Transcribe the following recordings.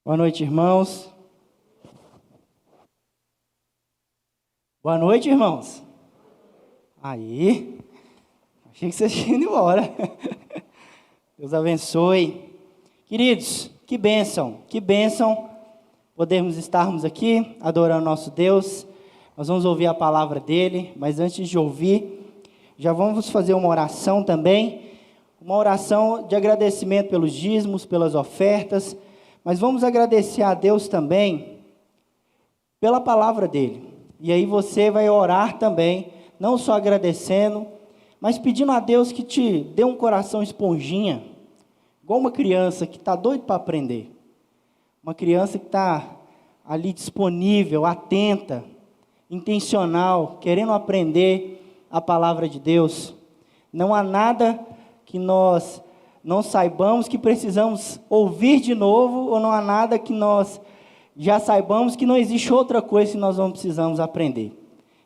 Boa noite, irmãos. Boa noite, irmãos. Aí, achei que vocês tinham ido embora. Deus abençoe. Queridos, que bênção podermos estarmos aqui adorando nosso Deus. Nós vamos ouvir a palavra dele, mas antes de ouvir, já vamos fazer uma oração também. Uma oração de agradecimento pelos dízimos, pelas ofertas, mas vamos agradecer a Deus também pela palavra dele. E aí você vai orar também, não só agradecendo, mas pedindo a Deus que te dê um coração esponjinha, igual uma criança que está doida para aprender. Uma criança que está ali disponível, atenta, intencional, querendo aprender a palavra de Deus. Não há nada que nós não saibamos que precisamos ouvir de novo, ou não há nada que nós já saibamos que não existe outra coisa que nós não precisamos aprender.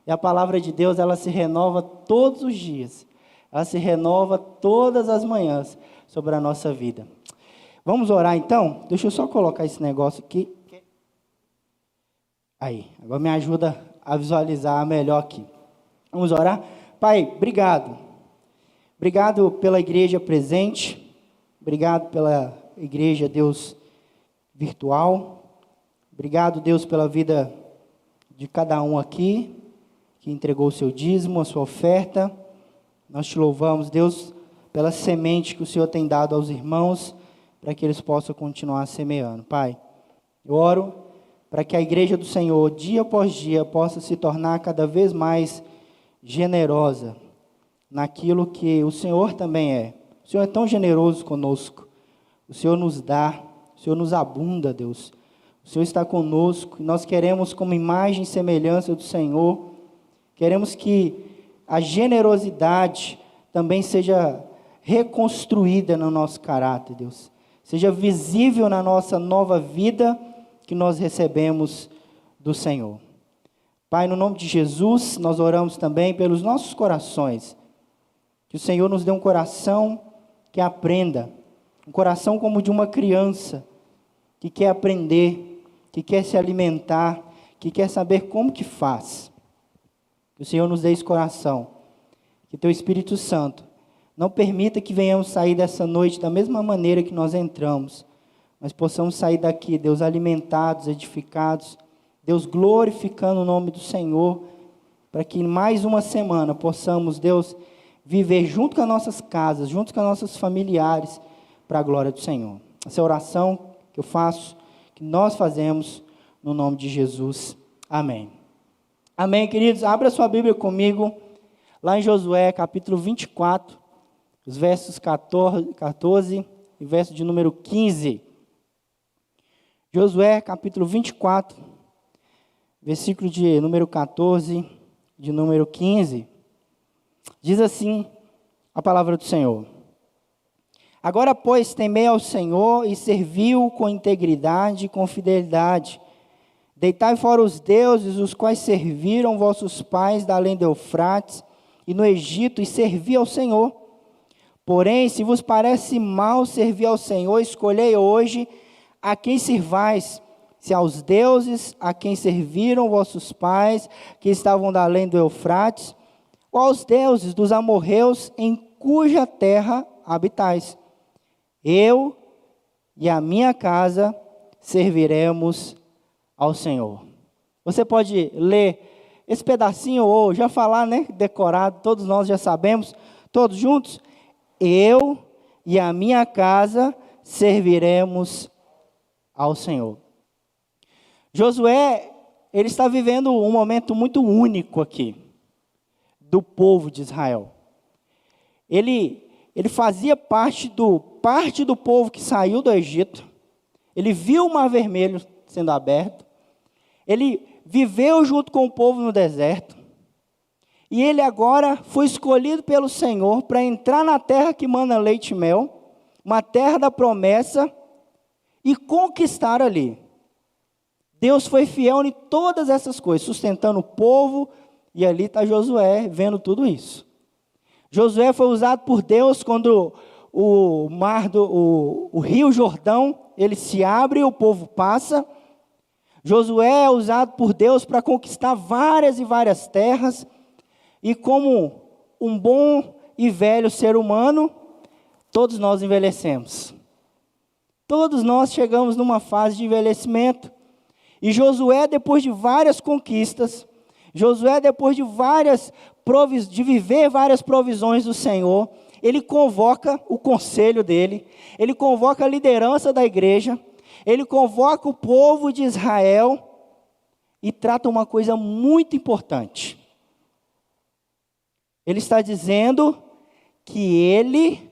E a palavra de Deus, ela se renova todos os dias, ela se renova todas as manhãs sobre a nossa vida. Vamos orar então? Deixa eu só colocar esse negócio aqui. Aí, agora me ajuda a visualizar melhor aqui. Vamos orar? Pai, obrigado. Obrigado pela igreja presente. Obrigado pela igreja, Deus, virtual. Obrigado, Deus, pela vida de cada um aqui, que entregou o seu dízimo, a sua oferta. Nós te louvamos, Deus, pela semente que o Senhor tem dado aos irmãos, para que eles possam continuar semeando. Pai, eu oro para que a igreja do Senhor, dia após dia, possa se tornar cada vez mais generosa naquilo que o Senhor também é. O Senhor é tão generoso conosco. O Senhor nos dá, o Senhor nos abunda, Deus. O Senhor está conosco e nós queremos, como imagem e semelhança do Senhor, queremos que a generosidade também seja reconstruída no nosso caráter, Deus. Seja visível na nossa nova vida que nós recebemos do Senhor. Pai, no nome de Jesus, nós oramos também pelos nossos corações. Que o Senhor nos dê um coração que aprenda, um coração como de uma criança, que quer aprender, que quer se alimentar, que quer saber como que faz. Que o Senhor nos dê esse coração, que Teu Espírito Santo não permita que venhamos sair dessa noite da mesma maneira que nós entramos, mas possamos sair daqui, Deus, alimentados, edificados, Deus, glorificando o nome do Senhor, para que em mais uma semana possamos, Deus, viver junto com as nossas casas, junto com os nossos familiares, para a glória do Senhor. Essa é a oração que eu faço, que nós fazemos, no nome de Jesus. Amém. Amém, queridos. Abra sua Bíblia comigo, lá em Josué, capítulo 24, os versos 14 e verso de número 15. Josué, capítulo 24, versículo de número 14, de número 15. Diz assim a palavra do Senhor: Agora, pois, temei ao Senhor e serviu com integridade e com fidelidade. Deitai fora os deuses, os quais serviram vossos pais da além do Eufrates e no Egito, e servi ao Senhor. Porém, se vos parece mal servir ao Senhor, escolhei hoje a quem sirvais, se aos deuses a quem serviram vossos pais, que estavam da além do Eufrates, ou aos deuses dos amorreus em cuja terra habitais. Eu e a minha casa serviremos ao Senhor. Você pode ler esse pedacinho ou já falar, né, decorado, todos nós já sabemos, todos juntos? Eu e a minha casa serviremos ao Senhor. Josué, ele está vivendo um momento muito único aqui, do povo de Israel. Ele fazia parte do povo que saiu do Egito. Ele viu o Mar Vermelho sendo aberto. Ele viveu junto com o povo no deserto. E ele agora foi escolhido pelo Senhor para entrar na terra que manda leite e mel, uma terra da promessa, e conquistar ali. Deus foi fiel em todas essas coisas, sustentando o povo. E ali está Josué vendo tudo isso. Josué foi usado por Deus quando o rio Jordão ele se abre, o povo passa. Josué é usado por Deus para conquistar várias e várias terras. E como um bom e velho ser humano, todos nós envelhecemos. Todos nós chegamos numa fase de envelhecimento. E Josué, depois de várias conquistas, Josué, depois de viver várias provisões do Senhor, ele convoca o conselho dele, ele convoca a liderança da igreja, ele convoca o povo de Israel e trata uma coisa muito importante. Ele está dizendo que ele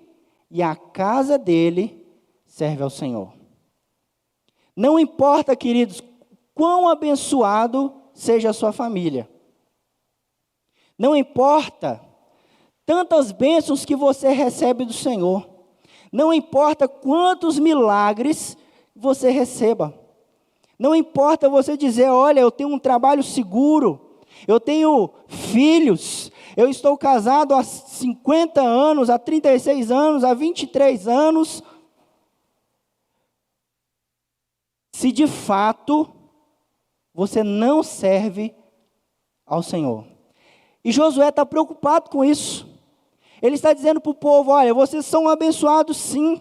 e a casa dele serve ao Senhor. Não importa, queridos, quão abençoado seja a sua família. Não importa tantas bênçãos que você recebe do Senhor. Não importa quantos milagres você receba. Não importa você dizer, olha, eu tenho um trabalho seguro, eu tenho filhos, eu estou casado há 50 anos, há 36 anos, há 23 anos. Se de fato você não serve ao Senhor. E Josué está preocupado com isso. Ele está dizendo para o povo, olha, vocês são abençoados sim.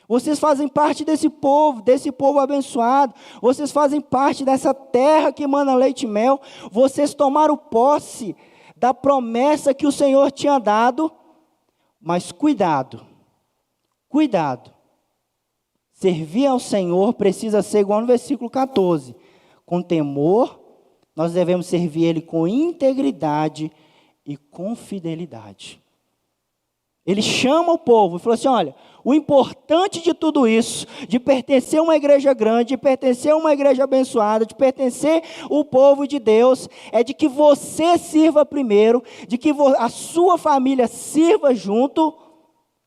Vocês fazem parte desse povo abençoado. Vocês fazem parte dessa terra que emana leite e mel. Vocês tomaram posse da promessa que o Senhor tinha dado. Mas cuidado. Servir ao Senhor precisa ser igual no versículo 14. Com temor, nós devemos servir Ele com integridade e com fidelidade. Ele chama o povo e falou assim, olha, o importante de tudo isso, de pertencer a uma igreja grande, de pertencer a uma igreja abençoada, de pertencer ao povo de Deus, é de que você sirva primeiro, de que a sua família sirva junto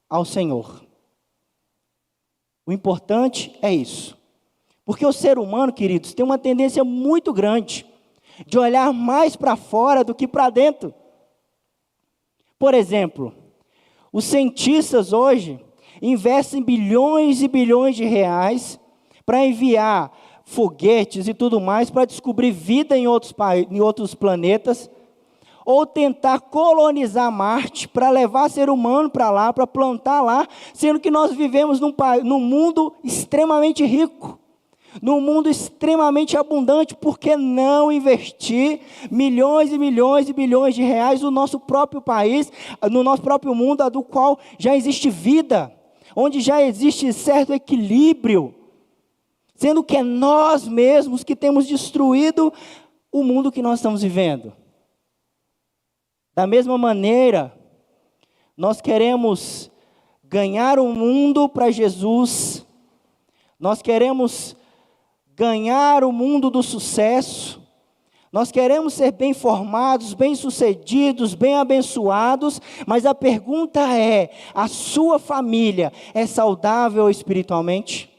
ao Senhor. O importante é isso. Porque o ser humano, queridos, tem uma tendência muito grande de olhar mais para fora do que para dentro. Por exemplo, os cientistas hoje investem bilhões e bilhões de reais para enviar foguetes e tudo mais para descobrir vida em outros planetas, ou tentar colonizar Marte para levar ser humano para lá, para plantar lá, sendo que nós vivemos num mundo extremamente rico, num mundo extremamente abundante. Por que não investir milhões e milhões e bilhões de reais no nosso próprio país, no nosso próprio mundo, do qual já existe vida, onde já existe certo equilíbrio, sendo que é nós mesmos que temos destruído o mundo que nós estamos vivendo. Da mesma maneira, nós queremos ganhar o mundo para Jesus, nós queremos ganhar o mundo do sucesso, nós queremos ser bem formados, bem sucedidos, bem abençoados, mas a pergunta é, a sua família é saudável espiritualmente?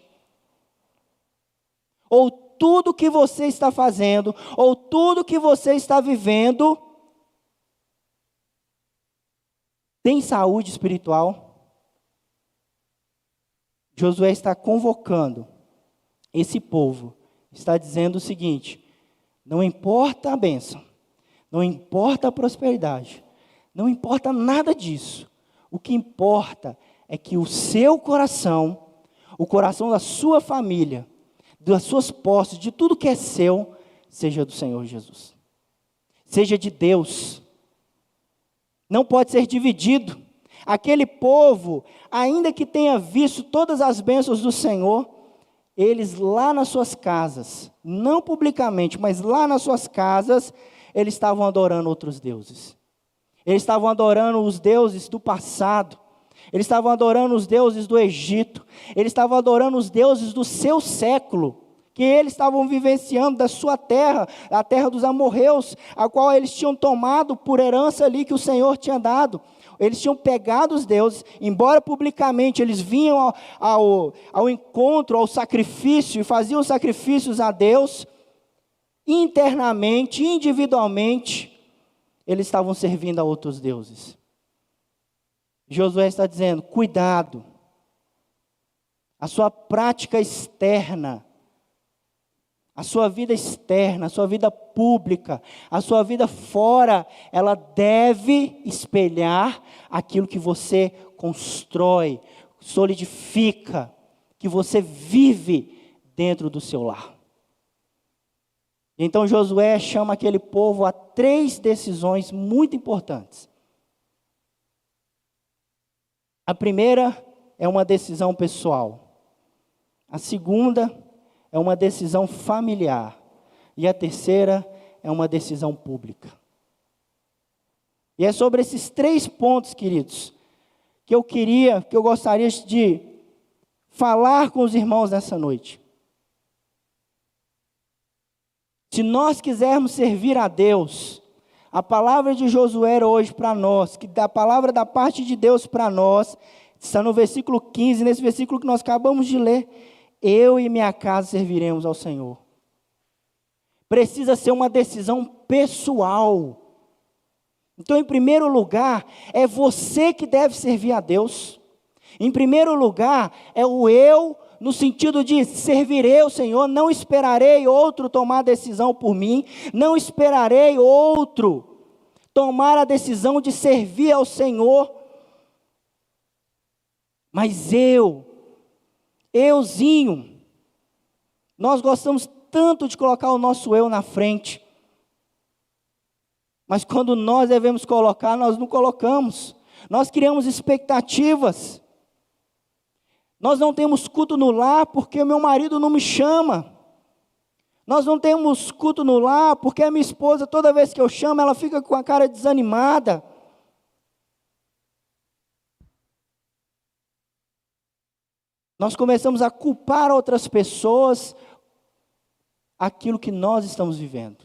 Ou tudo que você está fazendo, ou tudo que você está vivendo, tem saúde espiritual? Josué está convocando esse povo, está dizendo o seguinte, não importa a bênção, não importa a prosperidade, não importa nada disso, o que importa é que o seu coração, o coração da sua família, das suas posses, de tudo que é seu, seja do Senhor Jesus, seja de Deus. Não pode ser dividido. Aquele povo, ainda que tenha visto todas as bênçãos do Senhor, eles lá nas suas casas, não publicamente, mas lá nas suas casas, eles estavam adorando outros deuses. Eles estavam adorando os deuses do passado. Eles estavam adorando os deuses do Egito. Eles estavam adorando os deuses do seu século, que eles estavam vivenciando da sua terra, a terra dos amorreus, a qual eles tinham tomado por herança ali que o Senhor tinha dado. Eles tinham pegado os deuses, embora publicamente eles vinham ao encontro, ao sacrifício, e faziam sacrifícios a Deus, internamente, individualmente, eles estavam servindo a outros deuses. Josué está dizendo, cuidado, a sua prática externa, a sua vida externa, a sua vida pública, a sua vida fora, ela deve espelhar aquilo que você constrói, solidifica, que você vive dentro do seu lar. Então Josué chama aquele povo a 3 decisões muito importantes. A primeira é uma decisão pessoal. A segunda é uma decisão familiar. E a terceira é uma decisão pública. E é sobre esses 3 pontos, queridos, que eu gostaria de falar com os irmãos nessa noite. Se nós quisermos servir a Deus, a palavra de Josué hoje para nós, que a palavra da parte de Deus para nós, está no versículo 15, nesse versículo que nós acabamos de ler, eu e minha casa serviremos ao Senhor. Precisa ser uma decisão pessoal. Então, em primeiro lugar, é você que deve servir a Deus. Em primeiro lugar, é o eu, no sentido de servirei ao Senhor, não esperarei outro tomar a decisão por mim, não esperarei outro tomar a decisão de servir ao Senhor, mas euzinho, nós gostamos tanto de colocar o nosso eu na frente, mas quando nós devemos colocar, nós não colocamos, nós criamos expectativas. Nós não temos culto no lar porque o meu marido não me chama. Nós não temos culto no lar porque a minha esposa, toda vez que eu chamo, ela fica com a cara desanimada. Nós começamos a culpar outras pessoas aquilo que nós estamos vivendo.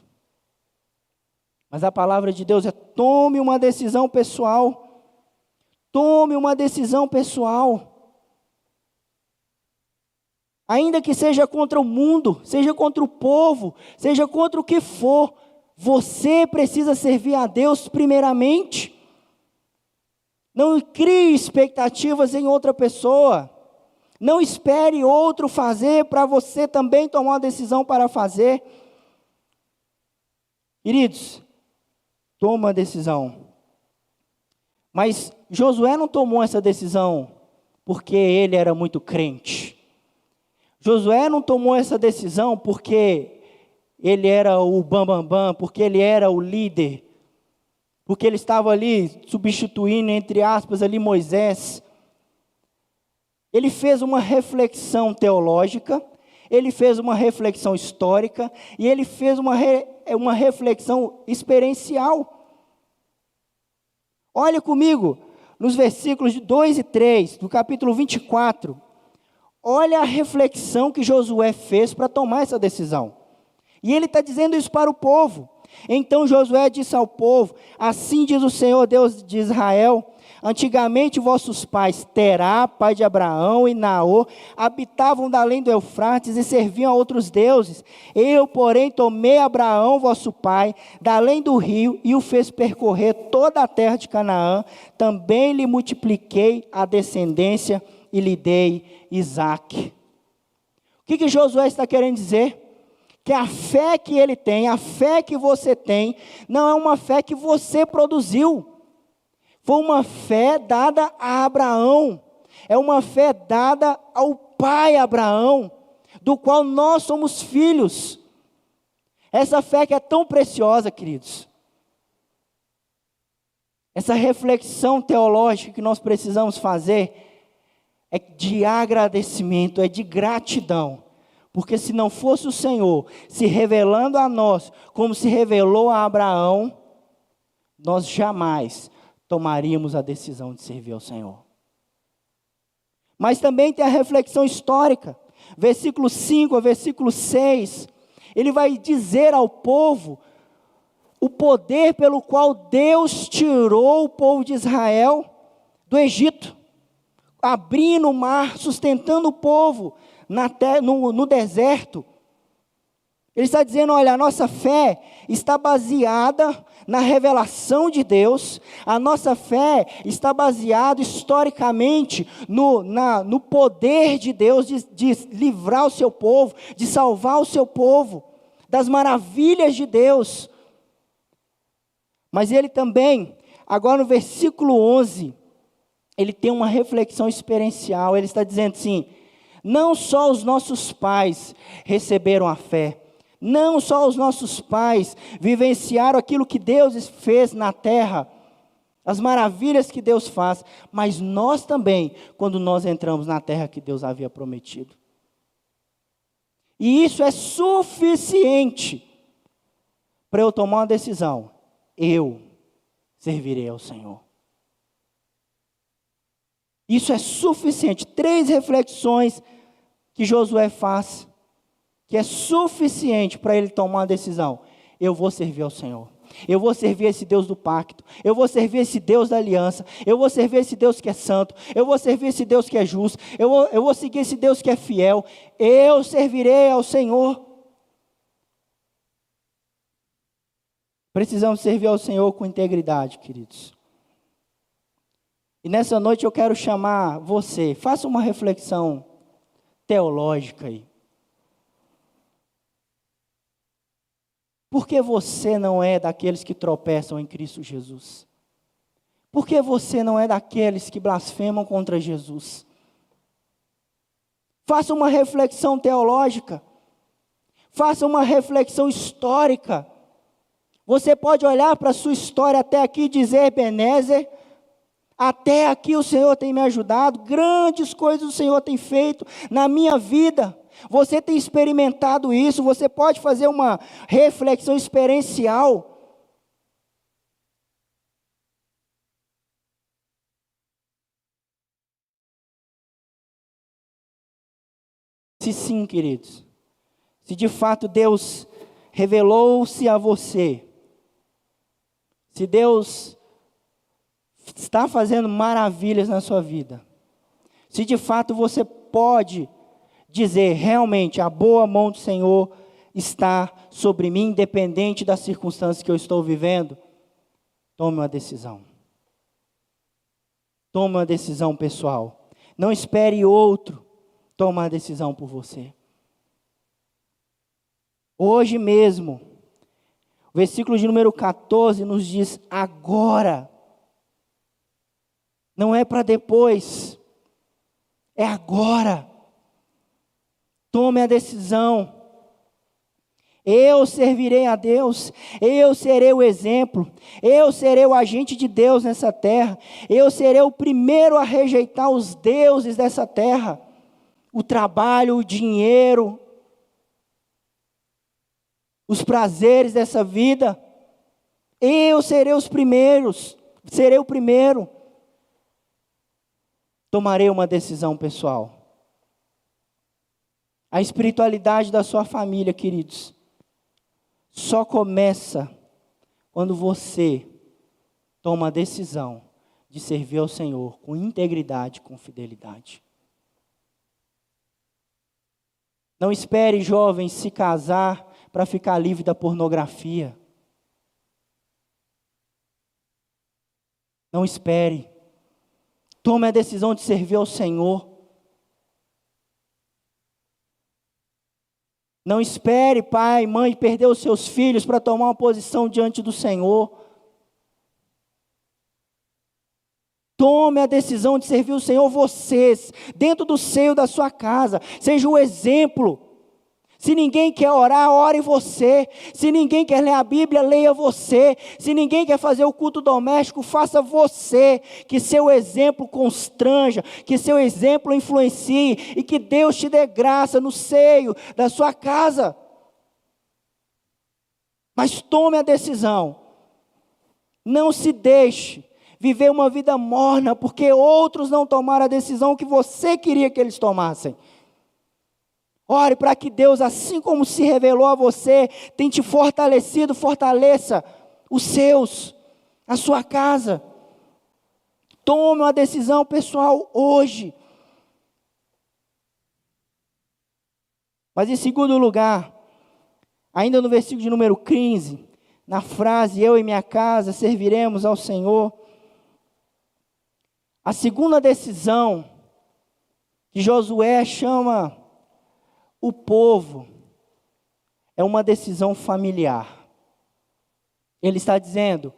Mas a palavra de Deus é: tome uma decisão pessoal. Tome uma decisão pessoal. Ainda que seja contra o mundo, seja contra o povo, seja contra o que for, você precisa servir a Deus primeiramente. Não crie expectativas em outra pessoa. Não espere outro fazer para você também tomar uma decisão para fazer. Queridos, toma a decisão. Mas Josué não tomou essa decisão porque ele era muito crente. Josué não tomou essa decisão porque ele era o bambambam, porque ele era o líder, porque ele estava ali substituindo, entre aspas, ali Moisés. Ele fez uma reflexão teológica, ele fez uma reflexão histórica e ele fez uma reflexão experiencial. Olha comigo, nos versículos de 2 e 3, do capítulo 24, olha a reflexão que Josué fez para tomar essa decisão. E ele está dizendo isso para o povo. Então Josué disse ao povo: assim diz o Senhor Deus de Israel, antigamente vossos pais, Terá, pai de Abraão, e Naor, habitavam da além do Eufrates e serviam a outros deuses. Eu, porém, tomei Abraão, vosso pai, da além do rio, e o fez percorrer toda a terra de Canaã. Também lhe multipliquei a descendência e lhe dei Isaque. O que Josué está querendo dizer? Que a fé que ele tem, a fé que você tem, não é uma fé que você produziu. Foi uma fé dada a Abraão. É uma fé dada ao pai Abraão, do qual nós somos filhos. Essa fé que é tão preciosa, queridos. Essa reflexão teológica que nós precisamos fazer é de agradecimento, é de gratidão. Porque se não fosse o Senhor se revelando a nós, como se revelou a Abraão, nós jamais tomaríamos a decisão de servir ao Senhor. Mas também tem a reflexão histórica. Versículo 5 a versículo 6, ele vai dizer ao povo o poder pelo qual Deus tirou o povo de Israel do Egito, abrindo o mar, sustentando o povo no deserto. Ele está dizendo, olha, a nossa fé está baseada na revelação de Deus, a nossa fé está baseada historicamente no poder de Deus de livrar o seu povo, de salvar o seu povo, das maravilhas de Deus. Mas ele também, agora no versículo 11, ele tem uma reflexão experiencial. Ele está dizendo assim, não só os nossos pais receberam a fé, não só os nossos pais vivenciaram aquilo que Deus fez na terra, as maravilhas que Deus faz, mas nós também, quando nós entramos na terra que Deus havia prometido. E isso é suficiente para eu tomar uma decisão. Eu servirei ao Senhor. Isso é suficiente. 3 reflexões que Josué faz, que é suficiente para ele tomar uma decisão. Eu vou servir ao Senhor. Eu vou servir esse Deus do pacto. Eu vou servir esse Deus da aliança. Eu vou servir esse Deus que é santo. Eu vou servir esse Deus que é justo. Eu vou seguir esse Deus que é fiel. Eu servirei ao Senhor. Precisamos servir ao Senhor com integridade, queridos. E nessa noite eu quero chamar você, faça uma reflexão teológica aí. Por que você não é daqueles que tropeçam em Cristo Jesus? Por que você não é daqueles que blasfemam contra Jesus? Faça uma reflexão teológica. Faça uma reflexão histórica. Você pode olhar para a sua história até aqui e dizer, Ebenezer, até aqui o Senhor tem me ajudado, grandes coisas o Senhor tem feito na minha vida. Você tem experimentado isso, você pode fazer uma reflexão experiencial. Se sim, queridos, se de fato Deus revelou-se a você, se Deus está fazendo maravilhas na sua vida, se de fato você pode dizer, realmente, a boa mão do Senhor está sobre mim, independente das circunstâncias que eu estou vivendo, tome uma decisão. Tome uma decisão pessoal. Não espere outro tomar a decisão por você. Hoje mesmo, o versículo de número 14 nos diz, agora. Não é para depois, é agora. Tome a decisão. Eu servirei a Deus, eu serei o exemplo, eu serei o agente de Deus nessa terra, eu serei o primeiro a rejeitar os deuses dessa terra, o trabalho, o dinheiro, os prazeres dessa vida. Eu serei os primeiros, serei o primeiro. Tomarei uma decisão pessoal. A espiritualidade da sua família, queridos, só começa quando você toma a decisão de servir ao Senhor com integridade, com fidelidade. Não espere, jovens, se casar para ficar livre da pornografia. Não espere. Tome a decisão de servir ao Senhor. Não espere, pai, mãe, perder os seus filhos para tomar uma posição diante do Senhor. Tome a decisão de servir o Senhor, vocês, dentro do seio da sua casa. Seja o exemplo. Se ninguém quer orar, ore você. Se ninguém quer ler a Bíblia, leia você. Se ninguém quer fazer o culto doméstico, faça você. Que seu exemplo constranja, que seu exemplo influencie e que Deus te dê graça no seio da sua casa. Mas tome a decisão. Não se deixe viver uma vida morna, porque outros não tomaram a decisão que você queria que eles tomassem. Ore para que Deus, assim como se revelou a você, tem te fortalecido, fortaleça os seus, a sua casa. Tome uma decisão pessoal hoje. Mas em segundo lugar, Ainda no versículo de número 15, na frase, eu e minha casa serviremos ao Senhor. A segunda decisão que Josué chama o povo é uma decisão familiar. Ele está dizendo,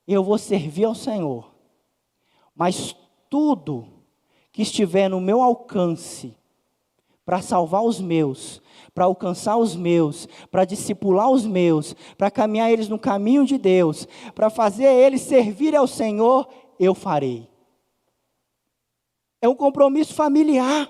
eu vou servir ao Senhor, mas tudo que estiver no meu alcance, para salvar os meus, para alcançar os meus, para discipular os meus, para caminhar eles no caminho de Deus, para fazer eles servir ao Senhor, eu farei. É um compromisso familiar.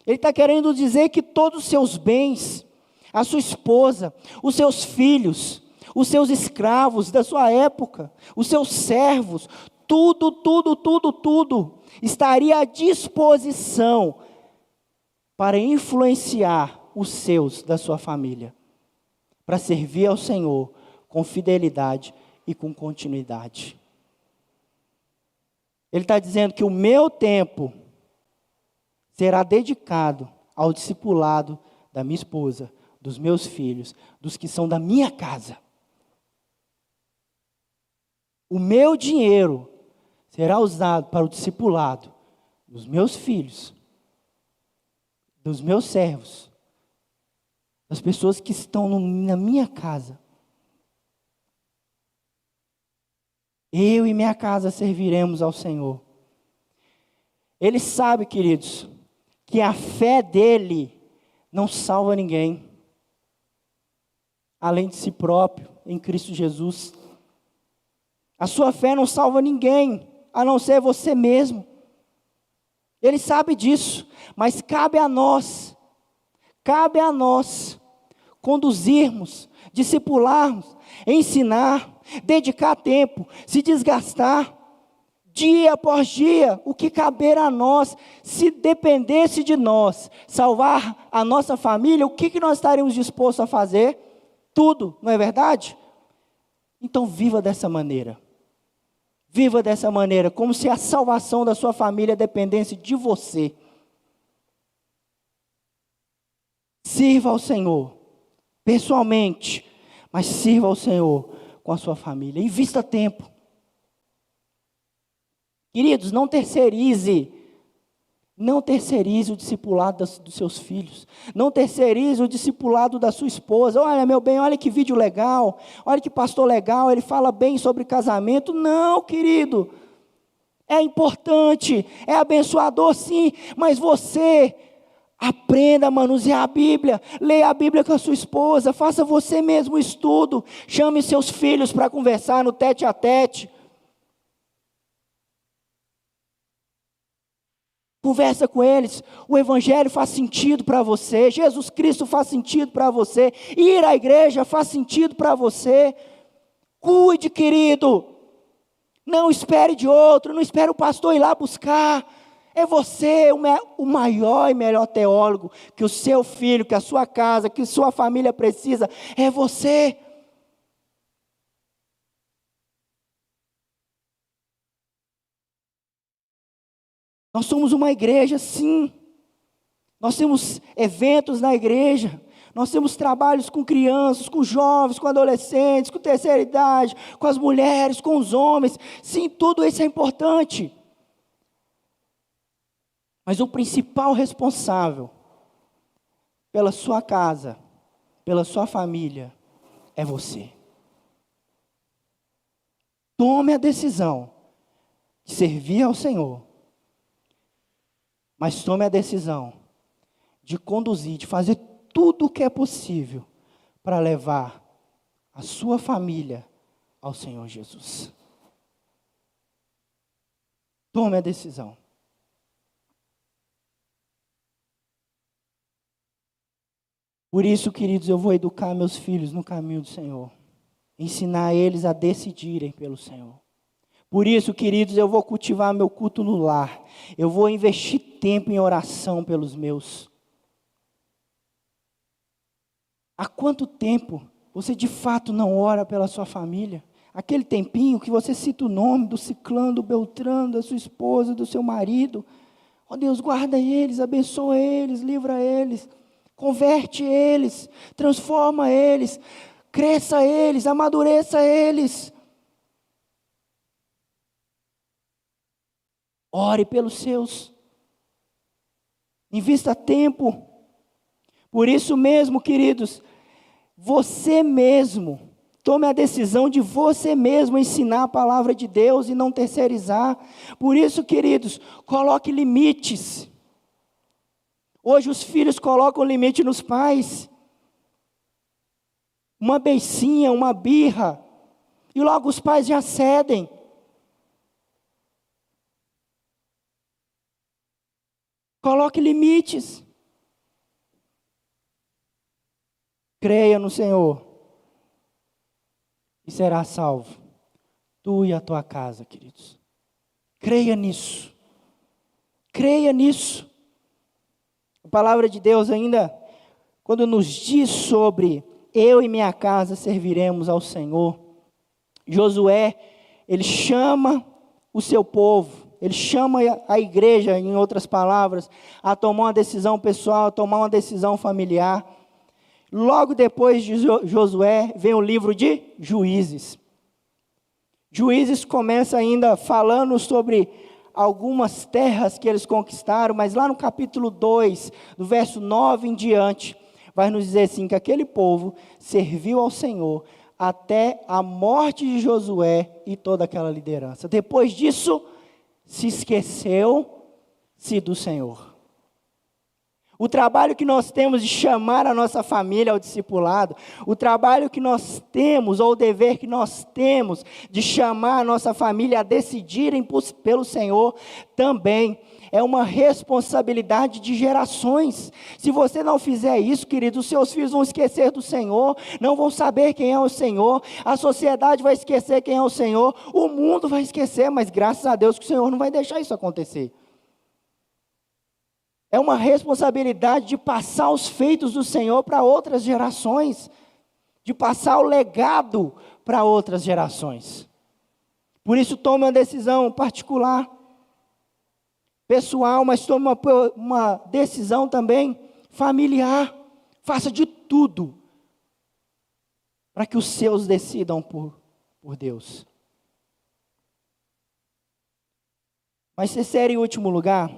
Ele está querendo dizer que todos os seus bens, a sua esposa, os seus filhos, os seus escravos da sua época, os seus servos, tudo estaria à disposição para influenciar os seus da sua família, para servir ao Senhor com fidelidade e com continuidade. Ele está dizendo que o meu tempo será dedicado ao discipulado da minha esposa, dos meus filhos, dos que são da minha casa. O meu dinheiro será usado para o discipulado dos meus filhos, dos meus servos, das pessoas que estão na minha casa. Eu e minha casa serviremos ao Senhor. Ele sabe, queridos, que a fé dele não salva ninguém, além de si próprio, em Cristo Jesus. A sua fé não salva ninguém, a não ser você mesmo. Ele sabe disso, mas cabe a nós conduzirmos, discipularmos, ensinar, dedicar tempo, se desgastar, dia após dia, o que caber a nós. Se dependesse de nós, salvar a nossa família, o que nós estaríamos dispostos a fazer? Tudo, não é verdade? Então viva dessa maneira. Viva dessa maneira, como se a salvação da sua família dependesse de você. Sirva ao Senhor, pessoalmente, mas sirva ao Senhor com a sua família. Invista tempo. Queridos, não terceirize o discipulado dos seus filhos. Não terceirize o discipulado da sua esposa. Olha, meu bem, olha que vídeo legal. Olha que pastor legal, ele fala bem sobre casamento. Não, querido. É importante, é abençoador sim, mas você aprenda a manusear a Bíblia. Leia a Bíblia com a sua esposa. Faça você mesmo o estudo. Chame seus filhos para conversar no tete a tete. Conversa com eles, o Evangelho faz sentido para você, Jesus Cristo faz sentido para você, ir à igreja faz sentido para você. Cuide, querido, não espere de outro, não espere o pastor ir lá buscar. É você o maior e melhor teólogo que o seu filho, que a sua casa, que a sua família precisa, é você. Nós somos uma igreja, sim. Nós temos eventos na igreja. Nós temos trabalhos com crianças, com jovens, com adolescentes, com terceira idade, com as mulheres, com os homens. Sim, tudo isso é importante. Mas o principal responsável pela sua casa, pela sua família, é você. Tome a decisão de servir ao Senhor. Mas tome a decisão de conduzir, de fazer tudo o que é possível para levar a sua família ao Senhor Jesus. Tome a decisão. Por isso, queridos, eu vou educar meus filhos no caminho do Senhor. Ensinar eles a decidirem pelo Senhor. Por isso, queridos, eu vou cultivar meu culto no lar. Eu vou investir tempo em oração pelos meus. Há quanto tempo você de fato não ora pela sua família? Aquele tempinho que você cita o nome do ciclano, do beltrano, da sua esposa, do seu marido. Ó Deus, guarda eles, abençoa eles, livra eles. converte eles, transforma eles, cresça eles, amadureça eles. Ore pelos seus, invista tempo. Por isso mesmo, queridos, você mesmo, tome a decisão de você mesmo ensinar a palavra de Deus e não terceirizar. Por isso, queridos, coloque limites. Hoje os filhos colocam limite nos pais. Uma beicinha, uma birra, e logo os pais já cedem. Coloque limites. Creia no Senhor e será salvo, tu e a tua casa, queridos. Creia nisso. Creia nisso. A palavra de Deus ainda, quando nos diz sobre eu e minha casa serviremos ao Senhor, Josué, ele chama o seu povo, ele chama a igreja, em outras palavras, a tomar uma decisão pessoal, a tomar uma decisão familiar. Logo depois de Josué, vem o livro de Juízes. Juízes começa ainda falando sobre algumas terras que eles conquistaram, mas lá no capítulo 2, do verso 9 em diante, vai nos dizer assim, que aquele povo serviu ao Senhor até a morte de Josué e toda aquela liderança. Depois disso, se esqueceu-se do Senhor. O trabalho que nós temos de chamar a nossa família ao discipulado, o trabalho que nós temos, ou o dever que nós temos de chamar a nossa família a decidirem pelo Senhor, também é uma responsabilidade de gerações. Se você não fizer isso, querido, os seus filhos vão esquecer do Senhor, não vão saber quem é o Senhor, a sociedade vai esquecer quem é o Senhor, o mundo vai esquecer, mas graças a Deus que o Senhor não vai deixar isso acontecer. É uma responsabilidade de passar os feitos do Senhor para outras gerações, de passar o legado para outras gerações. Por isso tome uma decisão particular, pessoal, mas tome uma decisão também familiar. Faça de tudo para que os seus decidam por Deus. Mas terceiro e último lugar,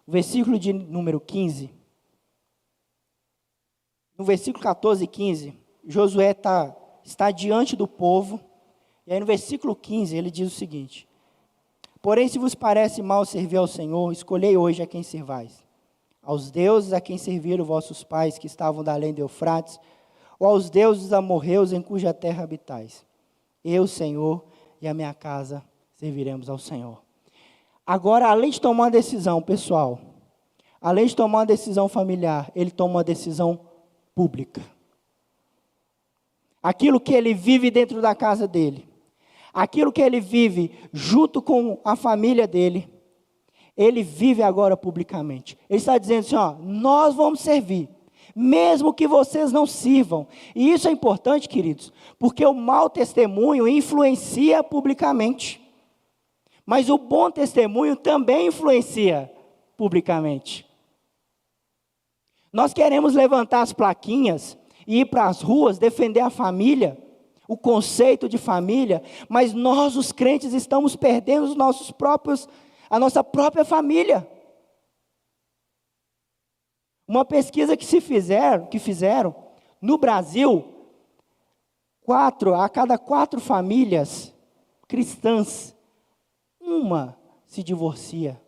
o versículo de número 15, no versículo 14 e 15, Josué está diante do povo, e aí no versículo 15 ele diz o seguinte: porém, se vos parece mal servir ao Senhor, escolhei hoje a quem servais, aos deuses a quem serviram vossos pais que estavam da além do Eufrates, ou aos deuses amorreus em cuja terra habitais. Eu, Senhor, e a minha casa serviremos ao Senhor. Agora, além de tomar uma decisão pessoal, além de tomar uma decisão familiar, ele toma uma decisão pública. Aquilo que ele vive dentro da casa dele, aquilo que ele vive junto com a família dele, ele vive agora publicamente. Ele está dizendo assim, ó, nós vamos servir, mesmo que vocês não sirvam. E isso é importante, queridos, porque o mau testemunho influencia publicamente. Mas o bom testemunho também influencia publicamente. Nós queremos levantar as plaquinhas e ir para as ruas defender a família, o conceito de família, mas nós, os crentes, estamos perdendo a nossa própria família. Uma pesquisa que fizeram no Brasil, a cada 4 famílias cristãs, uma se divorcia.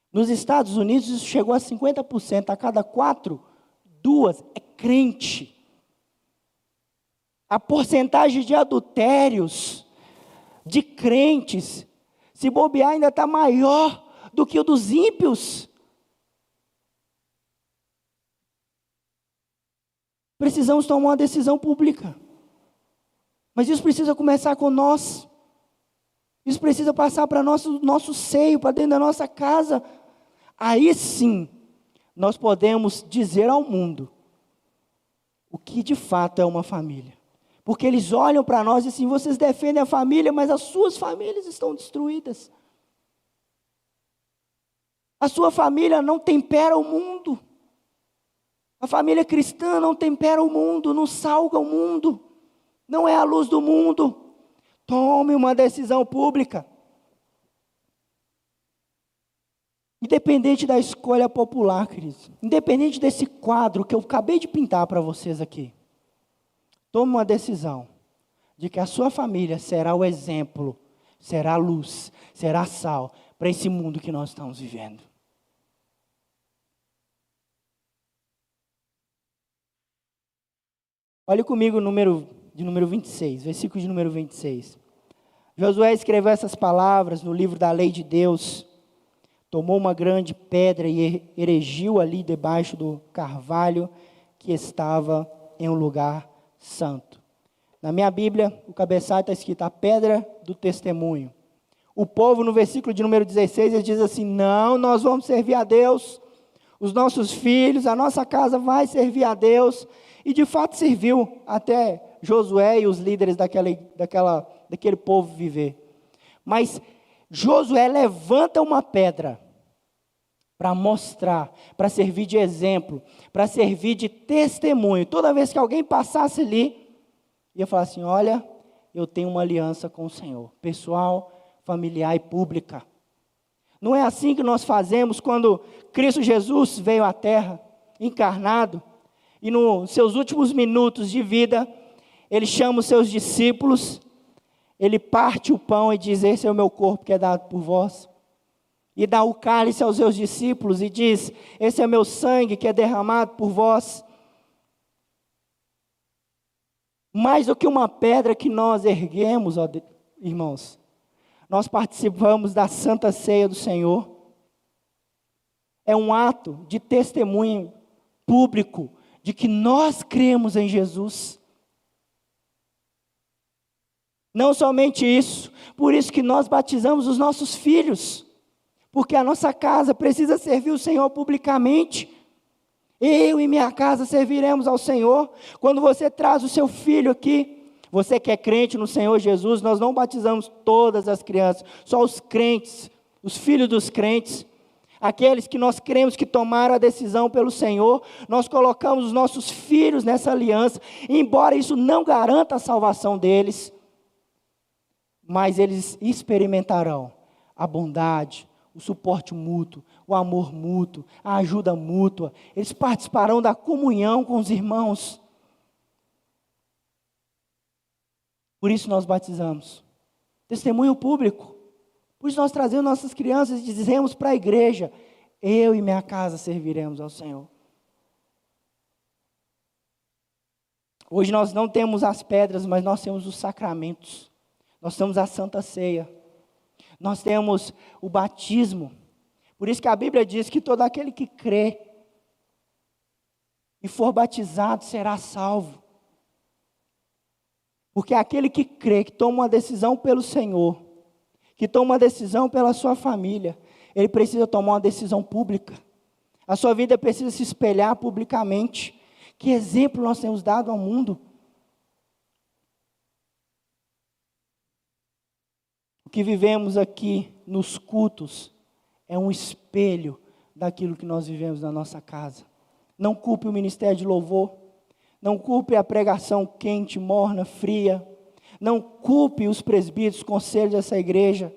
Nos Estados Unidos isso chegou a 50%, a cada 4, 2 é crente. A porcentagem de adultérios, de crentes, se bobear ainda está maior do que o dos ímpios. Precisamos tomar uma decisão pública. Mas isso precisa começar com nós. Isso precisa passar para nosso seio, para dentro da nossa casa. Aí sim, nós podemos dizer ao mundo o que de fato é uma família. Porque eles olham para nós e assim, vocês defendem a família, mas as suas famílias estão destruídas. A sua família não tempera o mundo. A família cristã não tempera o mundo, não salga o mundo, não é a luz do mundo. Tome uma decisão pública. Independente da escolha popular, queridos, independente desse quadro que eu acabei de pintar para vocês aqui, tome uma decisão de que a sua família será o exemplo, será a luz, será sal para esse mundo que nós estamos vivendo. Olhe comigo o número 26, versículo de número 26. Josué escreveu essas palavras no livro da lei de Deus, tomou uma grande pedra e erigiu ali debaixo do carvalho que estava em um lugar santo. Na minha Bíblia, o cabeçalho está escrito a pedra do testemunho. O povo, no versículo de número 16, ele diz assim: não, nós vamos servir a Deus, os nossos filhos, a nossa casa vai servir a Deus. E de fato serviu até Josué e os líderes daquele povo viver. Mas Josué levanta uma pedra para mostrar, para servir de exemplo, para servir de testemunho. Toda vez que alguém passasse ali, ia falar assim: olha, eu tenho uma aliança com o Senhor, pessoal, familiar e pública. Não é assim que nós fazemos quando Cristo Jesus veio à terra, encarnado, e nos seus últimos minutos de vida, ele chama os seus discípulos, ele parte o pão e diz: esse é o meu corpo que é dado por vós. E dá o cálice aos seus discípulos e diz: esse é o meu sangue que é derramado por vós. Mais do que uma pedra que nós erguemos, ó irmãos, nós participamos da Santa Ceia do Senhor. É um ato de testemunho público de que nós cremos em Jesus. Não somente isso, por isso que nós batizamos os nossos filhos, porque a nossa casa precisa servir o Senhor publicamente. Eu e minha casa serviremos ao Senhor. Quando você traz o seu filho aqui, você que é crente no Senhor Jesus, nós não batizamos todas as crianças, só os crentes, os filhos dos crentes. Aqueles que nós cremos que tomaram a decisão pelo Senhor, nós colocamos os nossos filhos nessa aliança, embora isso não garanta a salvação deles, mas eles experimentarão a bondade, o suporte mútuo, o amor mútuo, a ajuda mútua, eles participarão da comunhão com os irmãos. Por isso nós batizamos. Testemunho público. Por isso nós trazemos nossas crianças e dizemos para a igreja: eu e minha casa serviremos ao Senhor. Hoje nós não temos as pedras, mas nós temos os sacramentos. Nós temos a Santa Ceia. Nós temos o batismo. Por isso que a Bíblia diz que todo aquele que crê e for batizado será salvo. Porque aquele que crê, que toma uma decisão pelo Senhor, que toma uma decisão pela sua família, ele precisa tomar uma decisão pública. A sua vida precisa se espelhar publicamente. Que exemplo nós temos dado ao mundo? O que vivemos aqui nos cultos é um espelho daquilo que nós vivemos na nossa casa. Não culpe o ministério de louvor, não culpe a pregação quente, morna, fria, não culpe os presbíteros, conselhos dessa igreja.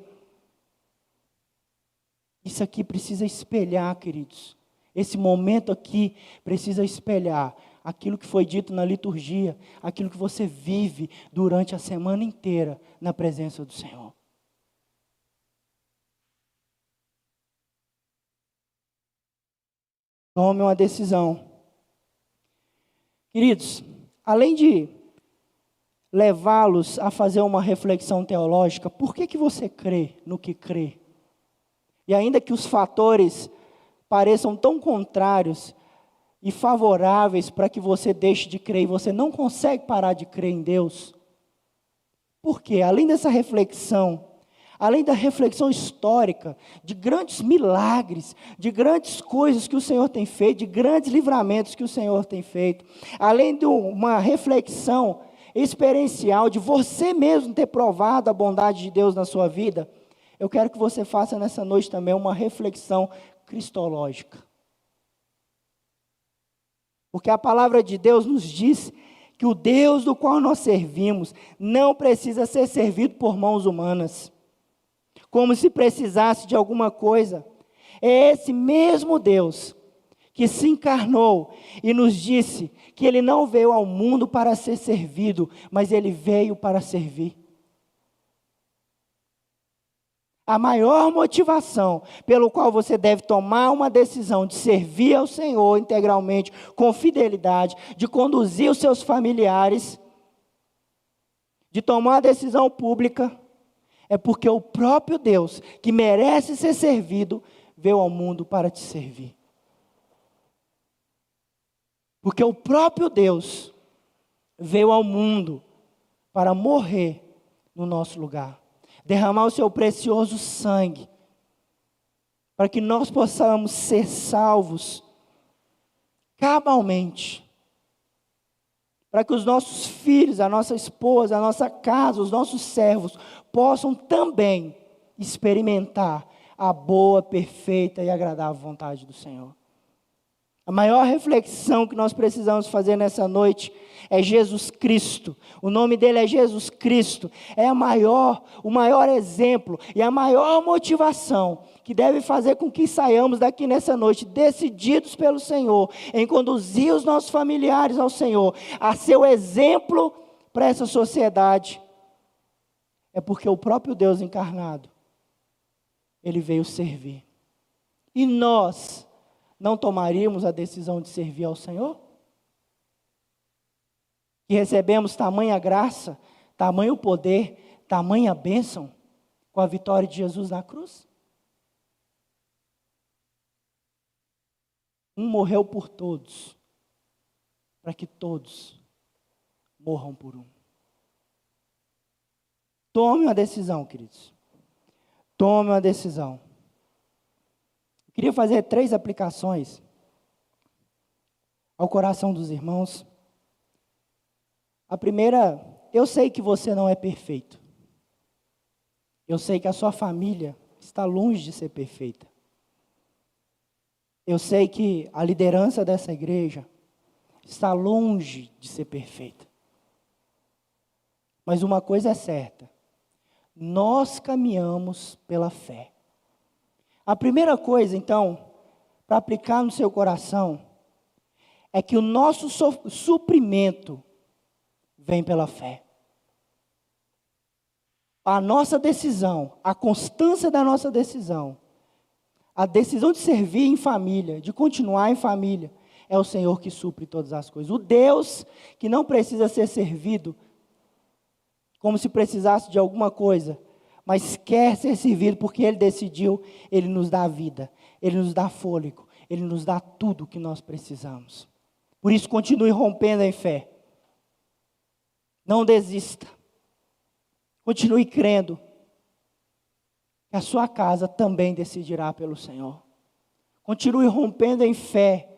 Isso aqui precisa espelhar, queridos. Esse momento aqui precisa espelhar aquilo que foi dito na liturgia, aquilo que você vive durante a semana inteira na presença do Senhor. Tome uma decisão. Queridos, além de levá-los a fazer uma reflexão teológica, por que você crê no que crê? E ainda que os fatores pareçam tão contrários e favoráveis para que você deixe de crer, e você não consegue parar de crer em Deus, por quê? Além dessa reflexão, além da reflexão histórica, de grandes milagres, de grandes coisas que o Senhor tem feito, de grandes livramentos que o Senhor tem feito, além de uma reflexão experiencial, de você mesmo ter provado a bondade de Deus na sua vida, eu quero que você faça nessa noite também uma reflexão cristológica. Porque a palavra de Deus nos diz que o Deus do qual nós servimos não precisa ser servido por mãos humanas, como se precisasse de alguma coisa. É esse mesmo Deus que se encarnou e nos disse que Ele não veio ao mundo para ser servido, mas Ele veio para servir. A maior motivação pelo qual você deve tomar uma decisão de servir ao Senhor integralmente, com fidelidade, de conduzir os seus familiares, de tomar a decisão pública, é porque o próprio Deus, que merece ser servido, veio ao mundo para te servir. Porque o próprio Deus veio ao mundo para morrer no nosso lugar, derramar o seu precioso sangue, para que nós possamos ser salvos cabalmente, para que os nossos filhos, a nossa esposa, a nossa casa, os nossos servos possam também experimentar a boa, perfeita e agradável vontade do Senhor. A maior reflexão que nós precisamos fazer nessa noite é Jesus Cristo. O nome dele é Jesus Cristo. É o maior exemplo e a maior motivação que deve fazer com que saiamos daqui nessa noite decididos pelo Senhor, em conduzir os nossos familiares ao Senhor, a ser o exemplo para essa sociedade. É porque o próprio Deus encarnado, Ele veio servir. E nós não tomaríamos a decisão de servir ao Senhor? Que recebemos tamanha graça, tamanho poder, tamanha bênção, com a vitória de Jesus na cruz? Um morreu por todos, para que todos morram por um. Tome uma decisão, queridos. Tome uma decisão. Eu queria fazer 3 aplicações ao coração dos irmãos. A primeira, eu sei que você não é perfeito. Eu sei que a sua família está longe de ser perfeita. Eu sei que a liderança dessa igreja está longe de ser perfeita. Mas uma coisa é certa, nós caminhamos pela fé. A primeira coisa, então, para aplicar no seu coração, é que o nosso suprimento vem pela fé. A nossa decisão, a constância da nossa decisão, a decisão de servir em família, de continuar em família, é o Senhor que supre todas as coisas. O Deus que não precisa ser servido, como se precisasse de alguma coisa, mas quer ser servido porque Ele decidiu, Ele nos dá vida, Ele nos dá fôlego, Ele nos dá tudo o que nós precisamos. Por isso, continue rompendo em fé. Não desista. Continue crendo que a sua casa também decidirá pelo Senhor. Continue rompendo em fé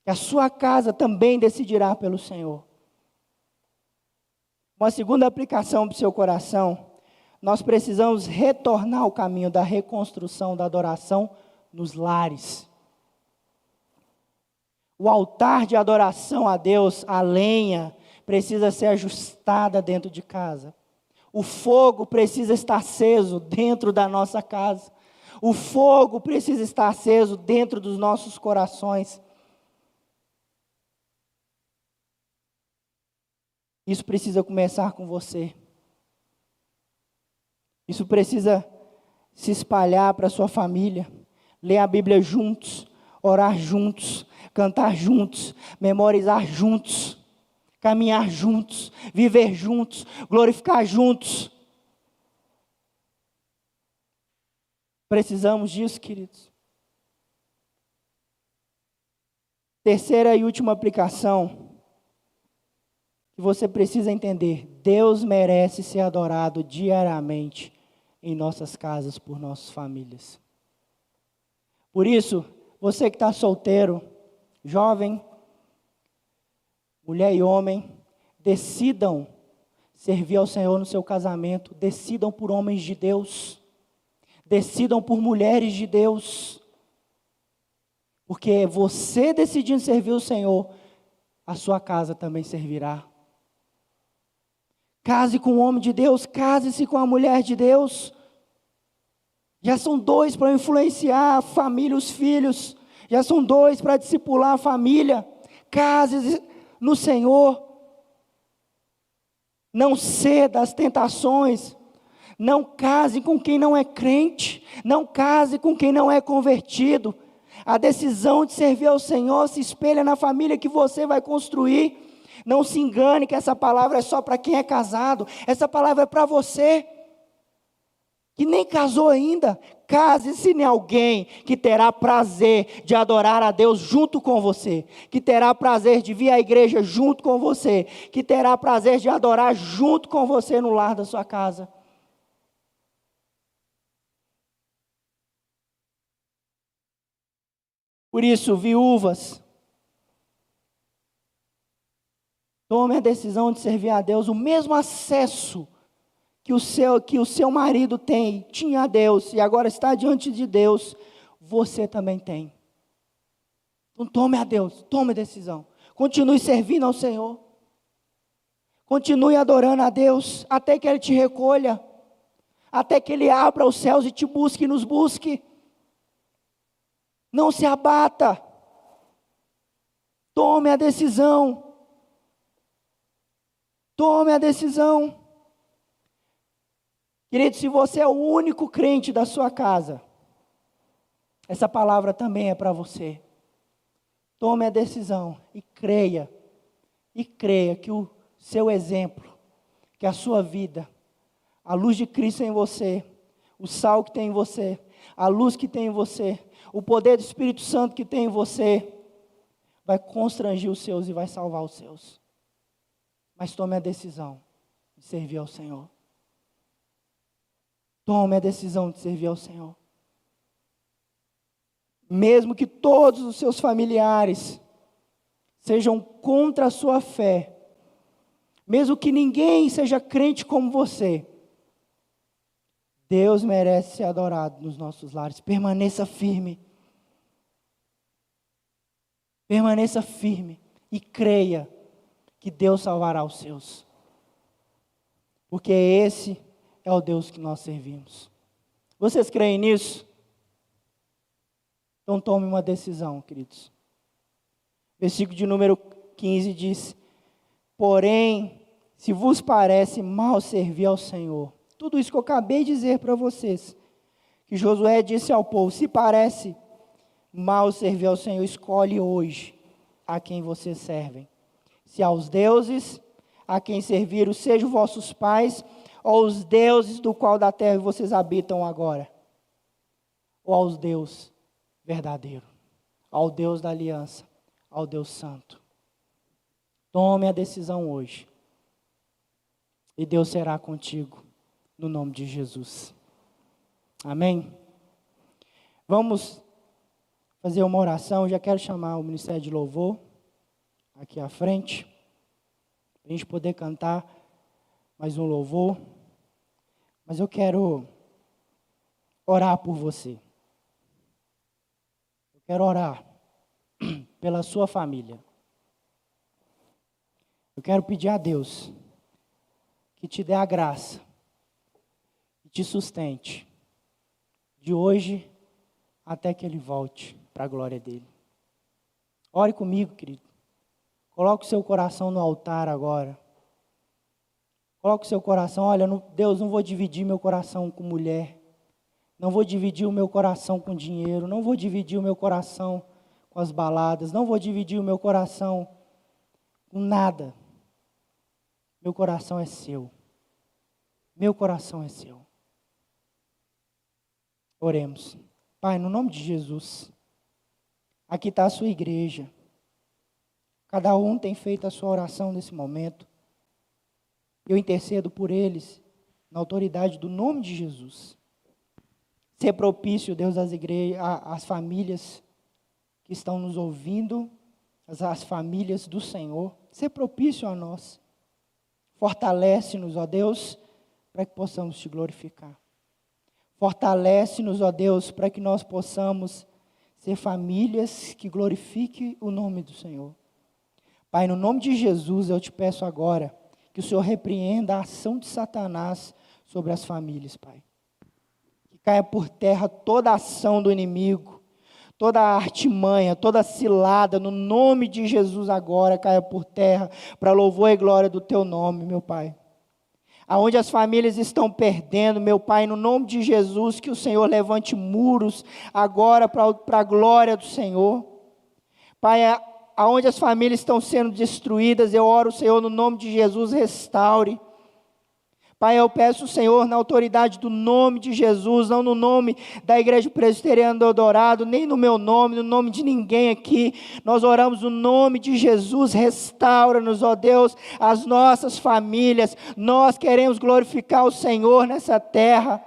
que a sua casa também decidirá pelo Senhor. Uma segunda aplicação para o seu coração, nós precisamos retornar ao caminho da reconstrução da adoração nos lares. O altar de adoração a Deus, a lenha, precisa ser ajustada dentro de casa. O fogo precisa estar aceso dentro da nossa casa. O fogo precisa estar aceso dentro dos nossos corações. Isso precisa começar com você. Isso precisa se espalhar para a sua família. Ler a Bíblia juntos, orar juntos, cantar juntos, memorizar juntos, caminhar juntos, viver juntos, glorificar juntos. Precisamos disso, queridos. Terceira e última aplicação que você precisa entender: Deus merece ser adorado diariamente em nossas casas, por nossas famílias. Por isso, você que está solteiro, jovem, mulher e homem, decidam servir ao Senhor no seu casamento, decidam por homens de Deus, decidam por mulheres de Deus, Porque você decidindo servir o Senhor, a sua casa também servirá. Case com o homem de Deus, case-se com a mulher de Deus. Já são dois para influenciar a família, os filhos. Já são dois para discipular a família. Case no Senhor. Não ceda às tentações. Não case com quem não é crente. Não case com quem não é convertido. A decisão de servir ao Senhor se espelha na família que você vai construir. Não se engane que essa palavra é só para quem é casado. Essa palavra é para você, que nem casou ainda. Case-se em alguém que terá prazer de adorar a Deus junto com você. Que terá prazer de vir à igreja junto com você. Que terá prazer de adorar junto com você no lar da sua casa. Por isso, viúvas, tome a decisão de servir a Deus, o mesmo acesso que o seu marido tinha a Deus, e agora está diante de Deus, você também tem. Então tome a Deus, tome a decisão. Continue servindo ao Senhor. Continue adorando a Deus, até que Ele te recolha, até que Ele abra os céus e te busque e nos busque. Não se abata. Tome a decisão. Tome a decisão. Querido, se você é o único crente da sua casa, essa palavra também é para você. Tome a decisão e creia que o seu exemplo, que a sua vida, a luz de Cristo em você, o sal que tem em você, a luz que tem em você, o poder do Espírito Santo que tem em você, vai constranger os seus e vai salvar os seus. Mas tome a decisão de servir ao Senhor. Tome a decisão de servir ao Senhor. Mesmo que todos os seus familiares sejam contra a sua fé, mesmo que ninguém seja crente como você, Deus merece ser adorado nos nossos lares. Permaneça firme. Permaneça firme e creia que Deus salvará os seus. Porque esse é o Deus que nós servimos. Vocês creem nisso? Então tome uma decisão, queridos. Versículo de número 15 diz: porém, se vos parece mal servir ao Senhor, tudo isso que eu acabei de dizer para vocês, que Josué disse ao povo, se parece mal servir ao Senhor, escolhe hoje a quem vocês servem. Se aos deuses a quem serviram, sejam vossos pais, ou os deuses do qual da terra vocês habitam agora, ou aos Deus verdadeiro, ao Deus da aliança, ao Deus santo. Tome a decisão hoje, e Deus será contigo, no nome de Jesus. Amém? Vamos fazer uma oração. Eu já quero chamar o Ministério de Louvor aqui à frente, para a gente poder cantar mais um louvor. Mas eu quero orar por você. Eu quero orar pela sua família. Eu quero pedir a Deus que te dê a graça e te sustente de hoje até que Ele volte para a glória dEle. Ore comigo, querido. Coloque o seu coração no altar agora. Coloque o seu coração, olha, Deus, não vou dividir meu coração com mulher. Não vou dividir o meu coração com dinheiro. Não vou dividir o meu coração com as baladas. Não vou dividir o meu coração com nada. Meu coração é seu. Meu coração é seu. Oremos. Pai, no nome de Jesus, aqui está a sua igreja. Cada um tem feito a sua oração nesse momento. Eu intercedo por eles, na autoridade do nome de Jesus. Ser propício, Deus, às igrejas, às famílias que estão nos ouvindo, às famílias do Senhor. Ser propício a nós. Fortalece-nos, ó Deus, para que possamos te glorificar. Fortalece-nos, ó Deus, para que nós possamos ser famílias que glorifiquem o nome do Senhor. Pai, no nome de Jesus, eu te peço agora que o Senhor repreenda a ação de Satanás sobre as famílias, Pai. Que caia por terra toda a ação do inimigo, toda a artimanha, toda a cilada, no nome de Jesus agora, caia por terra, para louvor e glória do Teu nome, meu Pai. Aonde as famílias estão perdendo, meu Pai, no nome de Jesus, que o Senhor levante muros agora para a glória do Senhor. Pai, aonde as famílias estão sendo destruídas, eu oro, Senhor, no nome de Jesus, restaure. Pai, eu peço, Senhor, na autoridade do nome de Jesus, não no nome da Igreja Presbiteriana do Eldorado, nem no meu nome, no nome de ninguém aqui. Nós oramos no nome de Jesus, restaura-nos, ó Deus, as nossas famílias. Nós queremos glorificar o Senhor nessa terra.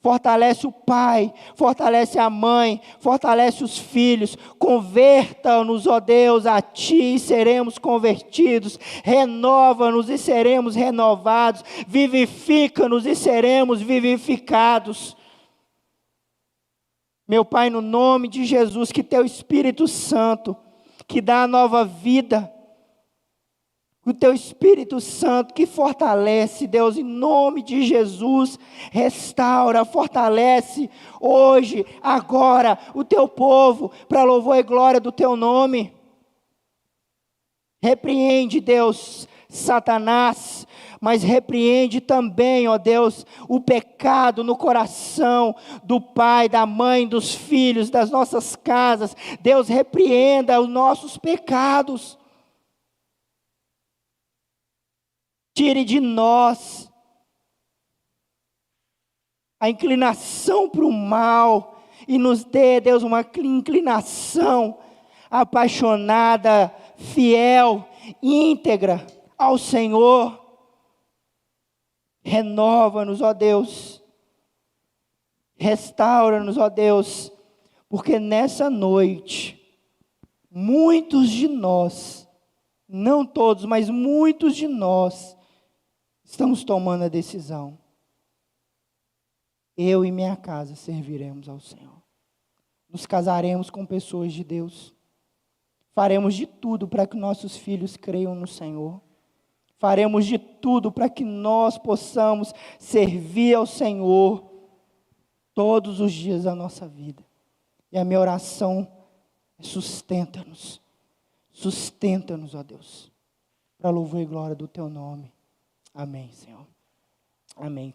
Fortalece o pai, fortalece a mãe, fortalece os filhos, converta-nos, ó Deus, a Ti e seremos convertidos, renova-nos e seremos renovados, vivifica-nos e seremos vivificados. Meu Pai, no nome de Jesus, que Teu Espírito Santo, que dá a nova vida, o Teu Espírito Santo que fortalece, Deus, em nome de Jesus, restaura, fortalece hoje, agora, o Teu povo, para louvor e glória do Teu nome. Repreende, Deus, Satanás, mas repreende também, ó Deus, o pecado no coração do pai, da mãe, dos filhos, das nossas casas. Deus, repreenda os nossos pecados. Tire de nós a inclinação para o mal e nos dê, Deus, uma inclinação apaixonada, fiel, íntegra ao Senhor. Renova-nos, ó Deus. Restaura-nos, ó Deus, porque nessa noite, muitos de nós, não todos, mas muitos de nós, estamos tomando a decisão. Eu e minha casa serviremos ao Senhor. Nos casaremos com pessoas de Deus. Faremos de tudo para que nossos filhos creiam no Senhor. Faremos de tudo para que nós possamos servir ao Senhor todos os dias da nossa vida. E a minha oração é: sustenta-nos. Sustenta-nos, ó Deus, para louvor e glória do Teu nome. Amém, Senhor. Amém.